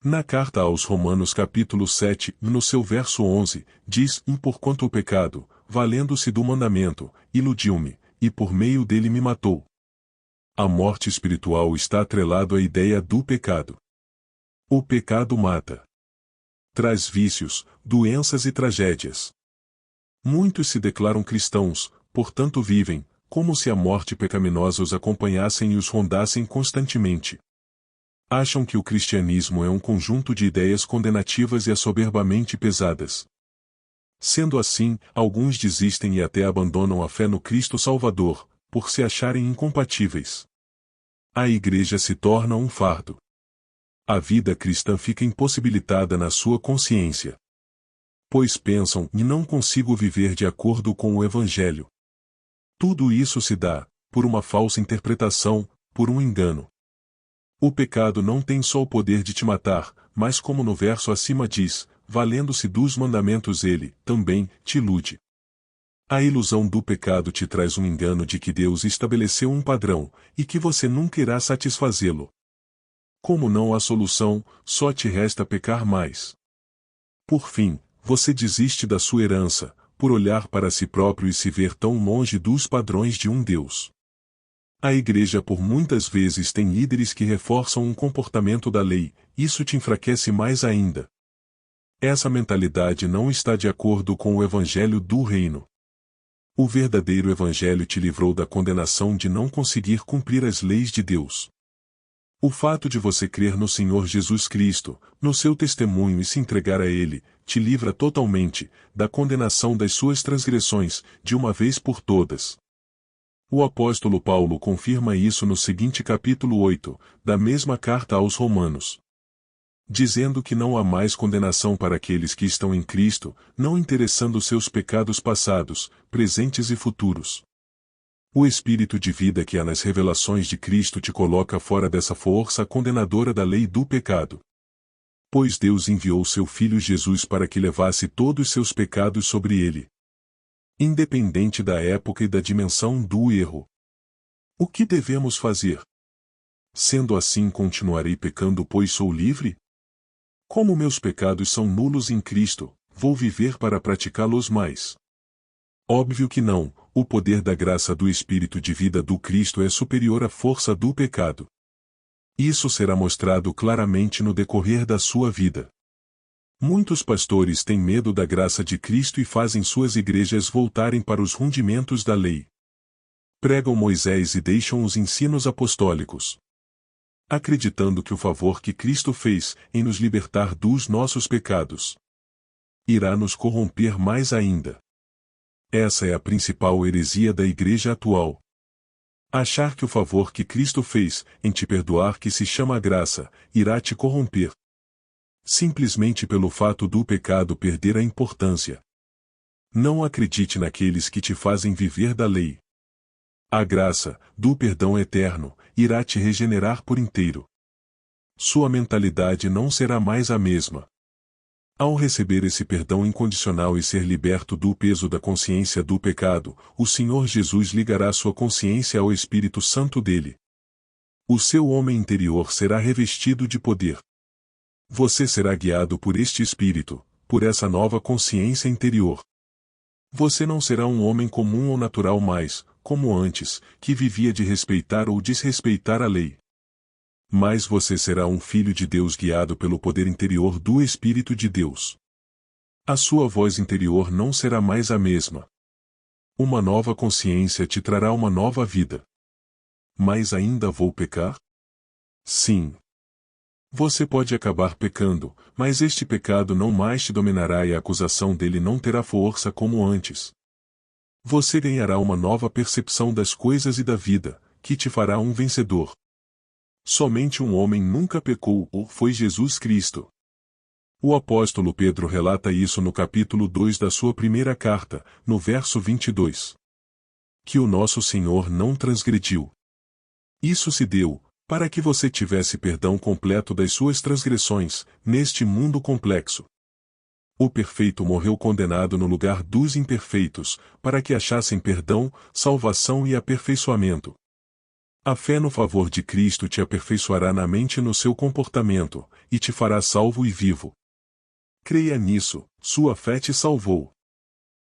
Na carta aos Romanos capítulo 7, no seu verso 11, diz: Porquanto o pecado, valendo-se do mandamento, iludiu-me, e por meio dele me matou. A morte espiritual está atrelado à ideia do pecado. O pecado mata. Traz vícios, doenças e tragédias. Muitos se declaram cristãos, portanto vivem, como se a morte pecaminosa os acompanhassem e os rondassem constantemente. Acham que o cristianismo é um conjunto de ideias condenativas e assoberbamente pesadas. Sendo assim, alguns desistem e até abandonam a fé no Cristo Salvador, por se acharem incompatíveis. A igreja se torna um fardo. A vida cristã fica impossibilitada na sua consciência. Pois pensam: e não consigo viver de acordo com o Evangelho. Tudo isso se dá, por uma falsa interpretação, por um engano. O pecado não tem só o poder de te matar, mas como no verso acima diz, valendo-se dos mandamentos ele, também, te ilude. A ilusão do pecado te traz um engano de que Deus estabeleceu um padrão, e que você nunca irá satisfazê-lo. Como não há solução, só te resta pecar mais. Por fim, você desiste da sua herança, por olhar para si próprio e se ver tão longe dos padrões de um Deus. A igreja por muitas vezes tem líderes que reforçam um comportamento da lei, isso te enfraquece mais ainda. Essa mentalidade não está de acordo com o evangelho do reino. O verdadeiro evangelho te livrou da condenação de não conseguir cumprir as leis de Deus. O fato de você crer no Senhor Jesus Cristo, no seu testemunho e se entregar a Ele, te livra totalmente da condenação das suas transgressões, de uma vez por todas. O apóstolo Paulo confirma isso no seguinte capítulo 8, da mesma carta aos Romanos. Dizendo que não há mais condenação para aqueles que estão em Cristo, não interessando seus pecados passados, presentes e futuros. O espírito de vida que há nas revelações de Cristo te coloca fora dessa força condenadora da lei do pecado. Pois Deus enviou seu Filho Jesus para que levasse todos seus pecados sobre ele. Independente da época e da dimensão do erro. O que devemos fazer? Sendo assim, continuarei pecando, pois sou livre? Como meus pecados são nulos em Cristo, vou viver para praticá-los mais? Óbvio que não, o poder da graça do Espírito de vida do Cristo é superior à força do pecado. Isso será mostrado claramente no decorrer da sua vida. Muitos pastores têm medo da graça de Cristo e fazem suas igrejas voltarem para os rudimentos da lei. Pregam Moisés e deixam os ensinos apostólicos. Acreditando que o favor que Cristo fez em nos libertar dos nossos pecados irá nos corromper mais ainda. Essa é a principal heresia da igreja atual. Achar que o favor que Cristo fez em te perdoar, que se chama graça, irá te corromper. Simplesmente pelo fato do pecado perder a importância. Não acredite naqueles que te fazem viver da lei. A graça, do perdão eterno, irá te regenerar por inteiro. Sua mentalidade não será mais a mesma. Ao receber esse perdão incondicional e ser liberto do peso da consciência do pecado, o Senhor Jesus ligará sua consciência ao Espírito Santo dele. O seu homem interior será revestido de poder. Você será guiado por este Espírito, por essa nova consciência interior. Você não será um homem comum ou natural mais, como antes, que vivia de respeitar ou desrespeitar a lei. Mas você será um filho de Deus guiado pelo poder interior do Espírito de Deus. A sua voz interior não será mais a mesma. Uma nova consciência te trará uma nova vida. Mas ainda vou pecar? Sim. Você pode acabar pecando, mas este pecado não mais te dominará e a acusação dele não terá força como antes. Você ganhará uma nova percepção das coisas e da vida, que te fará um vencedor. Somente um homem nunca pecou, ou foi Jesus Cristo. O apóstolo Pedro relata isso no capítulo 2 da sua primeira carta, no verso 22. Que o nosso Senhor não transgrediu. Isso se deu, para que você tivesse perdão completo das suas transgressões, neste mundo complexo. O perfeito morreu condenado no lugar dos imperfeitos, para que achassem perdão, salvação e aperfeiçoamento. A fé no favor de Cristo te aperfeiçoará na mente e no seu comportamento, e te fará salvo e vivo. Creia nisso, sua fé te salvou.